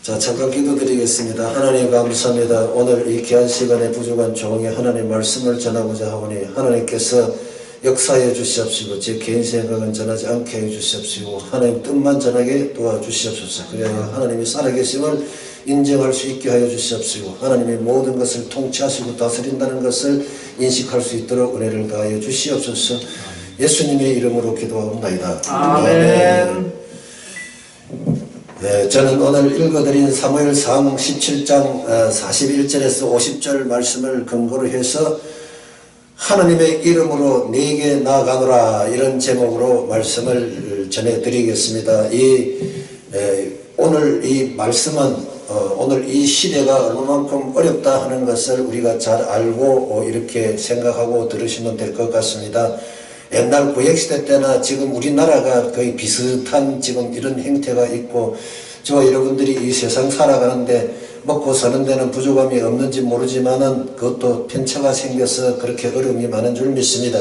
자, 잠깐 기도드리겠습니다. 하나님 감사합니다. 오늘 이 귀한 시간에 부족한 종의 하나님 말씀을 전하고자 하오니 하나님께서 역사해 주시옵시고 제 개인 생각은 전하지 않게 해 주시옵시고 하나님 뜻만 전하게 도와주시옵소서. 그래야 하나님이 살아계심을 인정할 수 있게 하여 주시옵시고 하나님이 모든 것을 통치하시고 다스린다는 것을 인식할 수 있도록 은혜를 다하여 주시옵소서. 예수님의 이름으로 기도하옵나이다. 아멘. 네, 저는 오늘 읽어드린 사무엘상 17장 41절에서 50절 말씀을 근거로 해서 하나님의 이름으로 네게 나아가노라 이런 제목으로 말씀을 전해드리겠습니다. 오늘 이 말씀은 오늘 이 시대가 얼마만큼 어렵다 하는 것을 우리가 잘 알고 이렇게 생각하고 들으시면 될 것 같습니다. 옛날 구약시대 때나 지금 우리나라가 거의 비슷한 지금 이런 형태가 있고 저와 여러분들이 이 세상 살아가는데 먹고 사는 데는 부족함이 없는지 모르지만은 그것도 편차가 생겨서 그렇게 어려움이 많은 줄 믿습니다.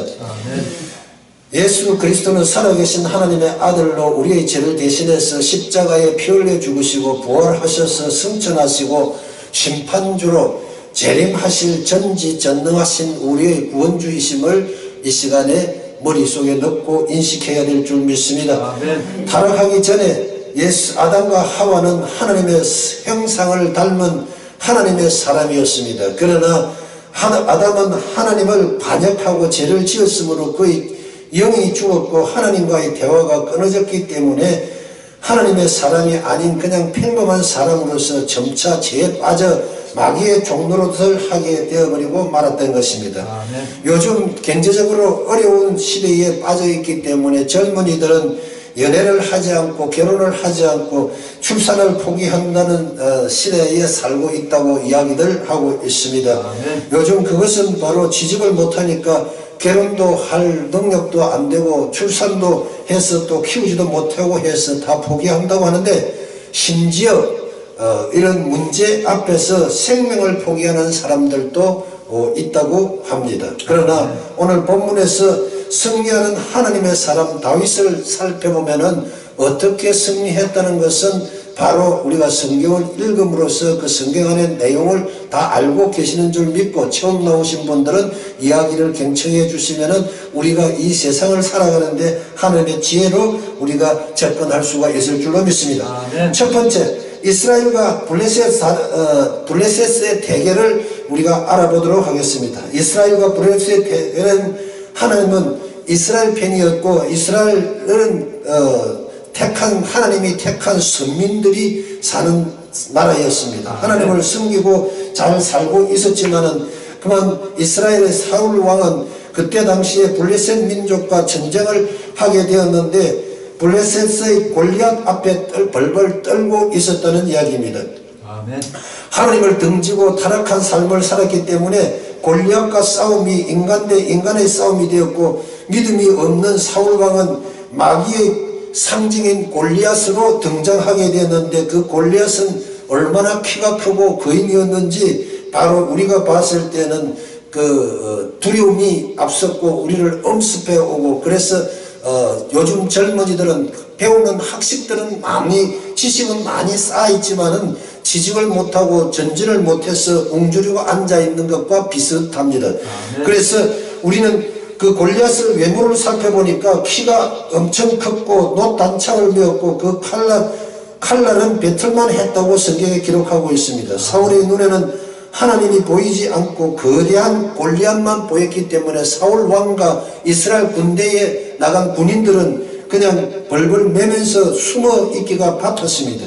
예수 그리스도는 살아계신 하나님의 아들로 우리의 죄를 대신해서 십자가에 피 흘려 죽으시고 부활하셔서 승천하시고 심판주로 재림하실 전지전능하신 우리의 구원주이심을 이 시간에 머릿속에 넣고 인식해야 될 줄 믿습니다. 아멘. 타락하기 전에 아담과 하와는 하나님의 형상을 닮은 하나님의 사람이었습니다. 그러나 아담은 하나님을 반역하고 죄를 지었으므로 그의 영이 죽었고 하나님과의 대화가 끊어졌기 때문에 하나님의 사람이 아닌 그냥 평범한 사람으로서 점차 죄에 빠져 마귀의 종노릇을 하게 되어버리고 말았던 것입니다. 아멘. 요즘 경제적으로 어려운 시대에 빠져있기 때문에 젊은이들은 연애를 하지 않고 결혼을 하지 않고 출산을 포기한다는 시대에 살고 있다고 이야기들 하고 있습니다. 아멘. 요즘 그것은 바로 취직을 못하니까 결혼도 할 능력도 안 되고 출산도 해서 또 키우지도 못하고 해서 다 포기한다고 하는데 심지어 이런 문제 앞에서 생명을 포기하는 사람들도 있다고 합니다. 그러나 오늘 본문에서 승리하는 하나님의 사람 다윗을 살펴보면은 어떻게 승리했다는 것은 바로 우리가 성경을 읽음으로써 그 성경 안의 내용을 다 알고 계시는 줄 믿고 처음 나오신 분들은 이야기를 경청해 주시면은 우리가 이 세상을 살아가는데 하나님의 지혜로 우리가 접근할 수가 있을 줄로 믿습니다. 아멘. 첫 번째, 이스라엘과 블레셋의 대결을 우리가 알아보도록 하겠습니다. 이스라엘과 블레셋의 대결은 하나님은 이스라엘 편이었고 이스라엘은 하나님이 택한 선민들이 사는 나라였습니다. 하나님을 섬기고 잘 살고 있었지만은 그만 이스라엘의 사울 왕은 그때 당시에 블레셋 민족과 전쟁을 하게 되었는데 블레셋의 골리앗 앞에 벌벌 떨고 있었다는 이야기입니다. 아멘. 하나님을 등지고 타락한 삶을 살았기 때문에 골리앗과 싸움이 인간 대 인간의 싸움이 되었고 믿음이 없는 사울왕은 마귀의 상징인 골리앗으로 등장하게 되었는데 그 골리앗은 얼마나 키가 크고 거인이었는지 바로 우리가 봤을 때는 두려움이 앞섰고 우리를 엄습해 오고 그래서 요즘 젊은이들은 배우는 학식들은 지식은 많이 쌓여있지만은 취직을 못하고 전진을 못해서 웅주리고 앉아있는 것과 비슷합니다. 그래서 우리는 그 골리앗을 외모를 살펴보니까 키가 엄청 컸고 놋단창을 메었고 그 칼날은 배틀만 했다고 성경에 기록하고 있습니다. 사울의 눈에는 하나님이 보이지 않고 거대한 골리앗만 보였기 때문에 사울 왕과 이스라엘 군대에 나간 군인들은 그냥 벌벌 매면서 숨어 있기가 바빴습니다.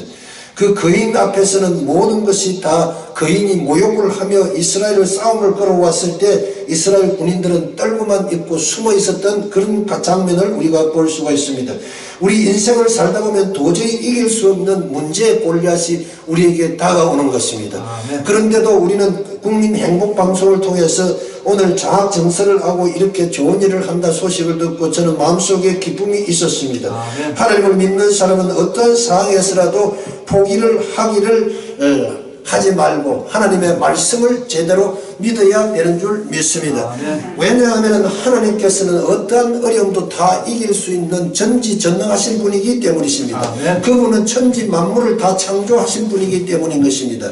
그 거인 앞에서는 모든 것이 다 거인이 모욕을 하며 이스라엘을 싸움을 걸어왔을 때 이스라엘 군인들은 떨고만 있고 숨어 있었던 그런 장면을 우리가 볼 수가 있습니다. 우리 인생을 살다 보면 도저히 이길 수 없는 문제의 골리앗이 우리에게 다가오는 것입니다. 아멘. 그런데도 우리는 국민행복방송을 통해서 오늘 장학정설을 하고 이렇게 좋은 일을 한다 소식을 듣고 저는 마음속에 기쁨이 있었습니다. 하나님을 믿는 사람은 어떤 상황에서라도 포기를 하기를 하지 말고 하나님의 말씀을 제대로 믿어야 되는 줄 믿습니다. 왜냐하면 하나님께서는 어떠한 어려움도 다 이길 수 있는 전지전능하신 분이기 때문이십니다. 그분은 천지 만물을 다 창조하신 분이기 때문인 것입니다.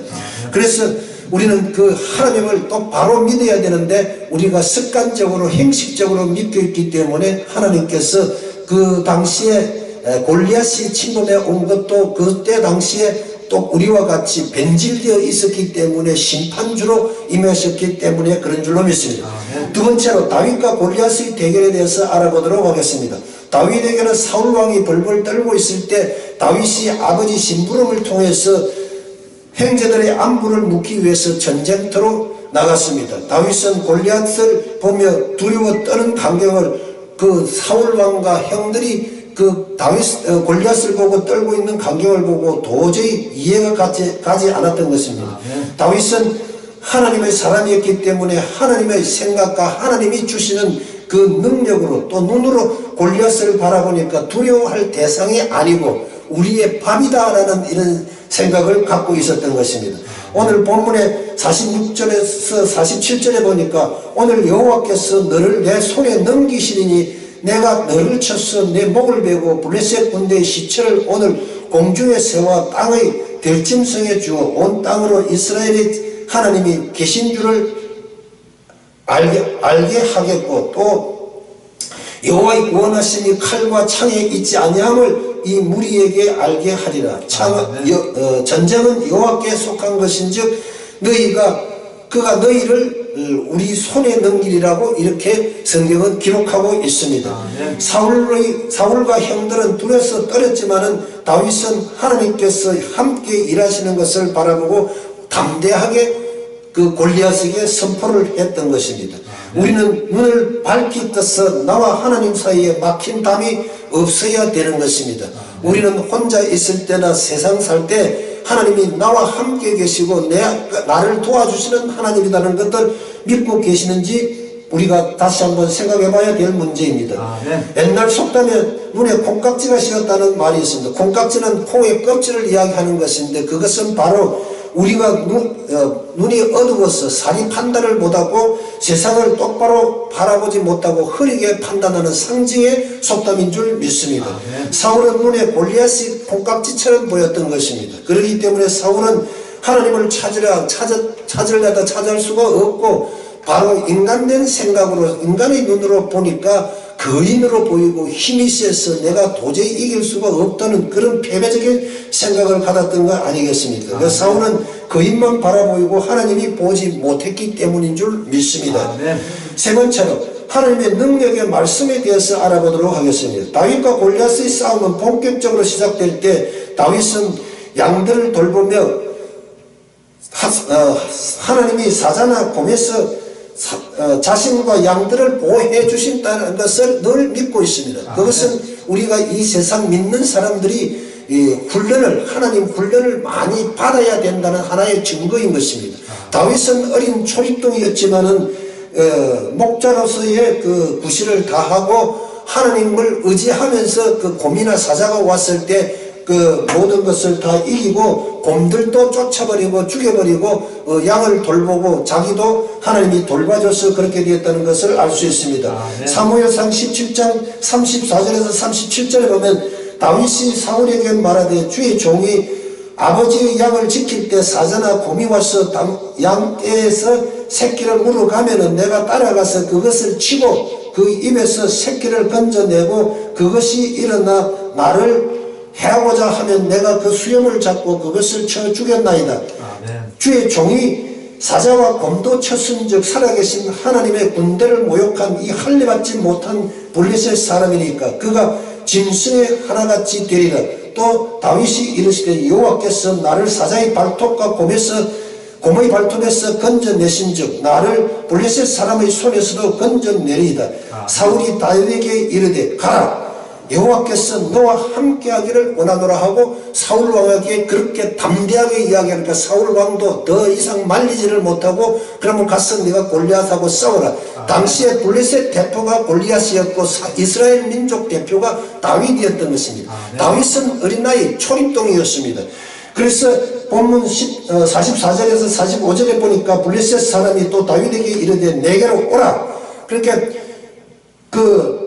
그래서 우리는 그 하나님을 또 바로 믿어야 되는데 우리가 습관적으로 형식적으로 믿고 있기 때문에 하나님께서 그 당시에 골리앗이 침범해 온 것도 그때 당시에 또 우리와 같이 변질되어 있었기 때문에 심판주로 임하셨기 때문에 그런 줄로 믿습니다. 두 번째로 다윗과 골리앗의 대결에 대해서 알아보도록 하겠습니다. 다윗에게는 사울왕이 벌벌 떨고 있을 때 다윗이 아버지 심부름을 통해서 형제들의 안부를 묻기 위해서 전쟁터로 나갔습니다. 다윗은 골리앗을 보며 두려워 떠는 광경을 그 사울왕과 형들이 그 골리앗을 보고 떨고 있는 광경을 보고 도저히 이해가 가지 않았던 것입니다. 다윗은 하나님의 사람이었기 때문에 하나님의 생각과 하나님이 주시는 그 능력으로 또 눈으로 골리앗을 바라보니까 두려워할 대상이 아니고 우리의 밥이다라는 이런 생각을 갖고 있었던 것입니다. 오늘 본문의 46절에서 47절에 보니까 오늘 여호와께서 너를 내 손에 넘기시리니 내가 너를 쳐서 내 목을 베고 블레셋 군대의 시체를 오늘 공중에 세워 땅의 들짐승에 주어 온 땅으로 이스라엘의 하나님이 계신 줄을 알게 하겠고 또 여호와의 구원하심이 칼과 창에 있지 아니함을 이 무리에게 알게 하리라. 전쟁은 여호와께 속한 것인즉 그가 너희를 우리 손에 넘기리라고 이렇게 성경은 기록하고 있습니다. 사울과 형들은 둘에서 떨었지만은 다윗은 하나님께서 함께 일하시는 것을 바라보고 담대하게 그 골리앗에게 선포를 했던 것입니다. 우리는 눈을 밝히 떠서 나와 하나님 사이에 막힌 담이 없어야 되는 것입니다. 우리는 혼자 있을 때나 세상 살 때 하나님이 나와 함께 계시고 나를 도와주시는 하나님이라는 것을 믿고 계시는지 우리가 다시 한번 생각해 봐야 될 문제입니다. 옛날 속담에 눈에 콩깍지가 씌었다는 말이 있습니다. 콩깍지는 콩의 껍질을 이야기하는 것인데 그것은 바로 우리가 눈이 어두워서 사리 판단을 못하고 세상을 똑바로 바라보지 못하고 흐리게 판단하는 상징의 속담인 줄 믿습니다. 사울은 눈에 골리앗이 콩깍지처럼 보였던 것입니다. 그렇기 때문에 사울은 하나님을 찾으려다 찾을 수가 없고 바로 인간된 생각으로 인간의 눈으로 보니까 거인으로 보이고 힘이 세서 내가 도저히 이길 수가 없다는 그런 패배적인 생각을 가졌던 거 아니겠습니까? 그래서 사울은 거인만 바라보이고 하나님이 보지 못했기 때문인 줄 믿습니다. 세 번째로 하나님의 능력의 말씀에 대해서 알아보도록 하겠습니다. 다윗과 골리앗의 싸움은 본격적으로 시작될 때 다윗은 양들을 돌보며 하나님이 사자나 곰에서 자신과 양들을 보호해 주신다는 것을 늘 믿고 있습니다. 그것은 우리가 이 세상 믿는 사람들이 하나님 훈련을 많이 받아야 된다는 하나의 증거인 것입니다. 다윗은 어린 초립동이었지만은 목자로서의 그 구실을 다하고 하나님을 의지하면서 그 곰이나 사자가 왔을 때 그 모든 것을 다 이기고 곰들도 쫓아버리고 죽여버리고 양을 돌보고 자기도 하나님이 돌봐줘서 그렇게 되었다는 것을 알 수 있습니다. 사무엘상 17장 34절에서 37절에 보면 다윗이 사울에게 말하되 주의 종이 아버지의 양을 지킬 때 사자나 곰이 와서 양떼에서 새끼를 물어가면은 내가 따라가서 그것을 치고 그 입에서 새끼를 건져내고 그것이 일어나 나를 해하고자 하면 내가 그 수염을 잡고 그것을 쳐 죽였나이다. 주의 종이 사자와 곰도 쳤은즉 살아계신 하나님의 군대를 모욕한 이 할례받지 못한 블레셋 사람이니까 그가 짐승의 하나같이 되리라. 또 다윗이 이르시되 여호와께서 나를 사자의 발톱과 곰의 발톱에서 건져내신즉 나를 블레셋 사람의 손에서도 건져내리이다. 사울이 다윗에게 이르되 가라. 여호와께서 너와 함께하기를 원하노라 하고 사울 왕에게 그렇게 담대하게 이야기하니까 사울 왕도 더 이상 말리지를 못하고 그러면 가서 네가 골리앗하고 싸워라. 당시에 블레셋 대표가 골리앗이었고 이스라엘 민족 대표가 다윗이었던 것입니다. 다윗은 어린 나이 초립동이었습니다. 그래서 본문 44절에서 45절에 보니까 블레셋 사람이 또 다윗에게 이르되 내게로 오라. 그러니까 그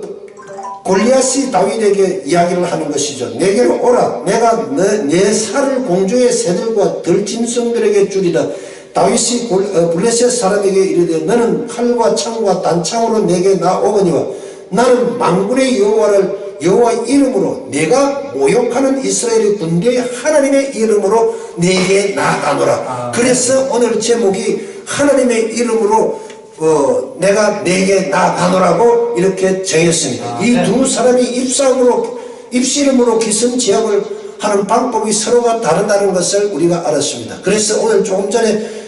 골리앗이 다윗에게 이야기를 하는 것이죠. 내게로 오라. 내가 내 살을 공중의 새들과 들짐승들에게 주리라. 다윗이 블레셋 사람에게 이르되 너는 칼과 창과 단창으로 내게 나오거니와 나는 만군의 여호와 이름으로 내가 모욕하는 이스라엘의 군대의 하나님의 이름으로 내게 나아가노라. 그래서 오늘 제목이 하나님의 이름으로 내가 내게 나아가노라고 이렇게 정했습니다. 이 두 사람이 입씨름으로 기승제압을 하는 방법이 서로가 다르다는 것을 우리가 알았습니다. 그래서 오늘 조금 전에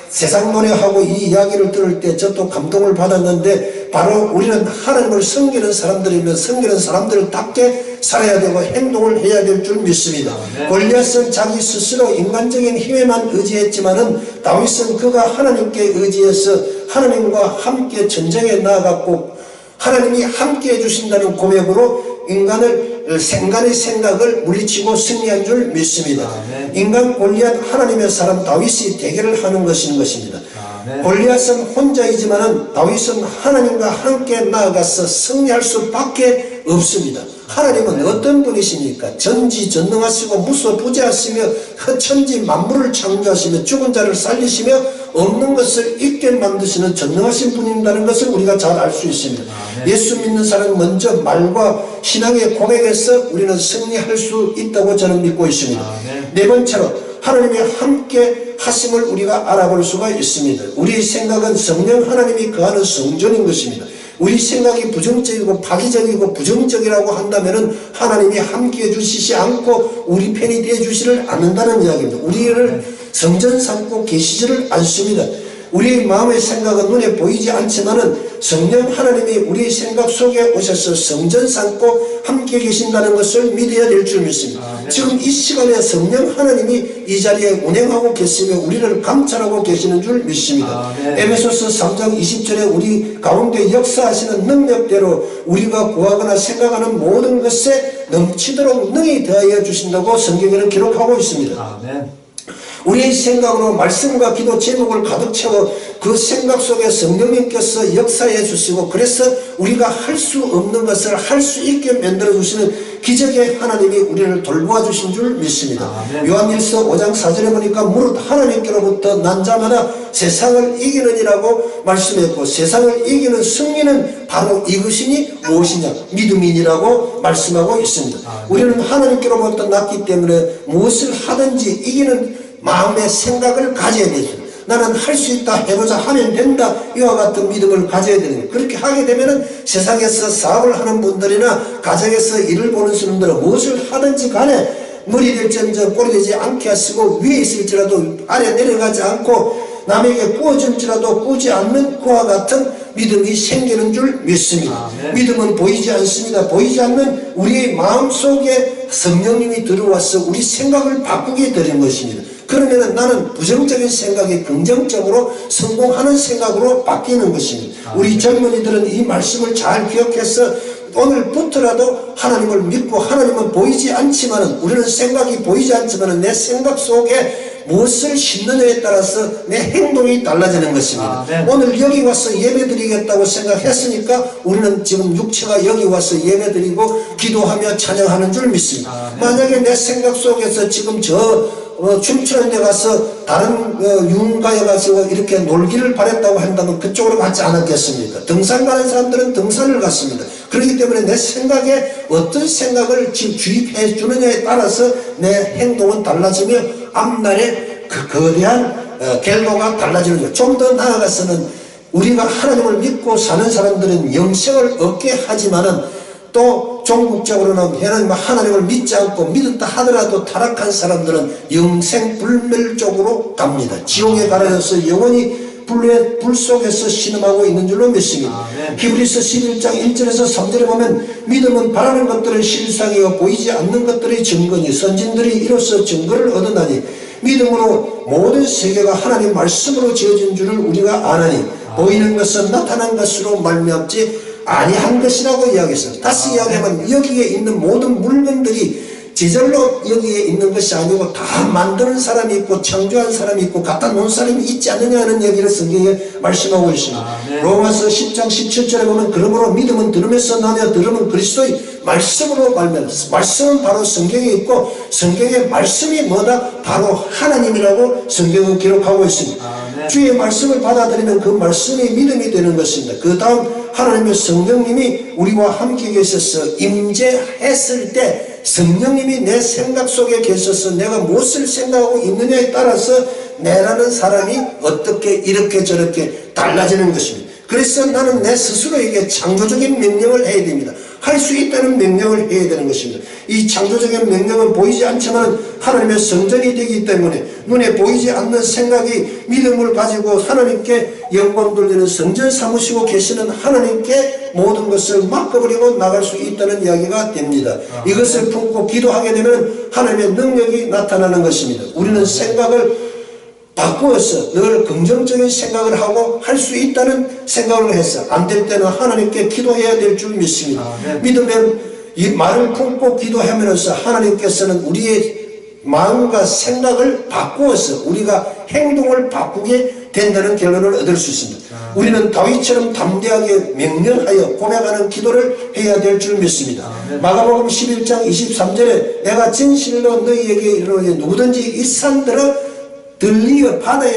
세상 노래하고 이 이야기를 들을 때 저도 감동을 받았는데 바로 우리는 하나님을 섬기는 사람들이면 섬기는 사람들답게 살아야 되고 행동을 해야 될 줄 믿습니다. 골리앗은 자기 스스로 인간적인 힘에만 의지했지만은 다윗은 그가 하나님께 의지해서 하나님과 함께 전쟁에 나아갔고 하나님이 함께 해주신다는 고백으로 인간의 생각을 물리치고 승리한 줄 믿습니다. 인간 골리앗 하나님의 사람 다윗이 대결을 하는 것입니다. 골리앗은 혼자이지만은 다윗은 하나님과 함께 나아가서 승리할 수밖에 없습니다. 하나님은 어떤 분이십니까? 전지전능하시고 무소부재하시며 천지 만물을 창조하시며 죽은 자를 살리시며 없는 것을 있게 만드시는 전능하신 분이라는 것을 우리가 잘 알 수 있습니다. 예수 믿는 사람은 먼저 말과 신앙의 고백에서 우리는 승리할 수 있다고 저는 믿고 있습니다. 네 번째로 하나님이 함께 하심을 우리가 알아볼 수가 있습니다. 우리의 생각은 성령 하나님이 거하는 성전인 것입니다. 우리 생각이 부정적이고 파기적이고 부정적이라고 한다면 하나님이 함께 해주시지 않고 우리 편이 되어주지를 않는다는 이야기입니다. 우리를 성전 삼고 계시지를 않습니다. 우리의 마음의 생각은 눈에 보이지 않지만은 성령 하나님이 우리의 생각 속에 오셔서 성전 삼고 함께 계신다는 것을 믿어야 될 줄 믿습니다. 지금 이 시간에 성령 하나님이 이 자리에 운행하고 계시며 우리를 감찰하고 계시는 줄 믿습니다. 에베소서 3장 20절에 우리 가운데 역사하시는 능력대로 우리가 구하거나 생각하는 모든 것에 넘치도록 능히 더하여 주신다고 성경에는 기록하고 있습니다. 우리의 생각으로 말씀과 기도 제목을 가득 채워 그 생각 속에 성령님께서 역사해 주시고 그래서 우리가 할 수 없는 것을 할 수 있게 만들어 주시는 기적의 하나님이 우리를 돌보아 주신 줄 믿습니다. 요한일서 5장 4절에 보니까 무릇 하나님께로부터 난 자마다 세상을 이기느니라고 말씀했고 세상을 이기는 승리는 바로 이것이니 무엇이냐 믿음이니라고 말씀하고 있습니다. 우리는 하나님께로부터 났기 때문에 무엇을 하든지 이기는 마음의 생각을 가져야 되죠. 나는 할 수 있다, 해보자, 하면 된다, 이와 같은 믿음을 가져야 되는 거예요. 그렇게 하게 되면은 세상에서 사업을 하는 분들이나 가정에서 일을 보는 사람들은 무엇을 하든지 간에 머리 될지언정 꼬리 되지 않게 하시고 위에 있을지라도 아래 내려가지 않고 남에게 꾸어줄지라도 꾸지 않는 그와 같은 믿음이 생기는 줄 믿습니다. 믿음은 보이지 않습니다. 보이지 않는 우리의 마음속에 성령님이 들어와서 우리 생각을 바꾸게 되는 것입니다. 그러면 나는 부정적인 생각이 긍정적으로 성공하는 생각으로 바뀌는 것입니다. 우리 젊은이들은 이 말씀을 잘 기억해서 오늘부터라도 하나님을 믿고 하나님은 보이지 않지만은 우리는 생각이 보이지 않지만은 내 생각 속에 무엇을 심느냐에 따라서 내 행동이 달라지는 것입니다. 오늘 여기 와서 예배 드리겠다고 생각했으니까 우리는 지금 육체가 여기 와서 예배 드리고 기도하며 찬양하는 줄 믿습니다. 만약에 내 생각 속에서 지금 춤추는 데 가서 다른 유흥가에 가서 이렇게 놀기를 바랬다고 한다면 그쪽으로 가지 않았겠습니까? 등산 가는 사람들은 등산을 갔습니다. 그렇기 때문에 내 생각에 어떤 생각을 주입해 주느냐에 따라서 내 행동은 달라지며 앞날에 그 거대한 궤도가 달라지는 거예요. 좀 더 나아가서는 우리가 하나님을 믿고 사는 사람들은 영생을 얻게 하지만은 또 종국적으로는 하나님을 믿지 않고 믿었다 하더라도 타락한 사람들은 영생 불멸적으로 갑니다. 지옥에 가려져서 영원히 불 속에서 신음하고 있는 줄로 믿습니다. 히브리서 11장 1절에서 3절에 보면 믿음은 바라는 것들의 실상이요 보이지 않는 것들의 증거니 선진들이 이로써 증거를 얻으나니 믿음으로 모든 세계가 하나님 말씀으로 지어진 줄을 우리가 아나니 보이는 것은 나타난 것으로 말미암지 아니한 것이라고 이야기했어요. 다시 이야기하면 여기에 있는 모든 물건들이 지절로 여기에 있는 것이 아니고 다 만드는 사람이 있고 창조한 사람이 있고 갖다 놓은 사람이 있지 않느냐 하는 얘기를 성경에 말씀하고 있습니다. 로마서 10장 17절에 보면 그러므로 믿음은 들음에서 나며 들음은 그리스도의 말씀으로 말미암아. 말씀은 바로 성경에 있고 성경의 말씀이 뭐다? 바로 하나님이라고 성경은 기록하고 있습니다. 주의 말씀을 받아들이면 그 말씀이 믿음이 되는 것입니다. 그 다음 하나님의 성령님이 우리와 함께 계셔서 임재했을 때 성령님이 내 생각 속에 계셔서 내가 무엇을 생각하고 있느냐에 따라서 내라는 사람이 어떻게 이렇게 저렇게 달라지는 것입니다. 그래서 나는 내 스스로에게 창조적인 명령을 해야 됩니다. 할 수 있다는 명령을 해야 되는 것입니다. 이 창조적인 명령은 보이지 않지만 하나님의 성전이 되기 때문에 눈에 보이지 않는 생각이 믿음을 가지고 하나님께 영광 돌리는 성전 삼으시고 계시는 하나님께 모든 것을 맡겨버리고 나갈 수 있다는 이야기가 됩니다. 이것을 품고 기도하게 되면 하나님의 능력이 나타나는 것입니다. 우리는 생각을 바꾸어서 늘 긍정적인 생각을 하고 할 수 있다는 생각을 해서 안 될 때는 하나님께 기도해야 될 줄 믿습니다. 믿으면 이 말을 품고 기도하면서 하나님께서는 우리의 마음과 생각을 바꾸어서 우리가 행동을 바꾸게 된다는 결론을 얻을 수 있습니다. 우리는 다윗처럼 담대하게 명령하여 고백하는 기도를 해야 될 줄 믿습니다. 마가복음 11장 23절에 내가 진실로 너희에게 이르노니 누구든지 이 산들을 들리어 바다에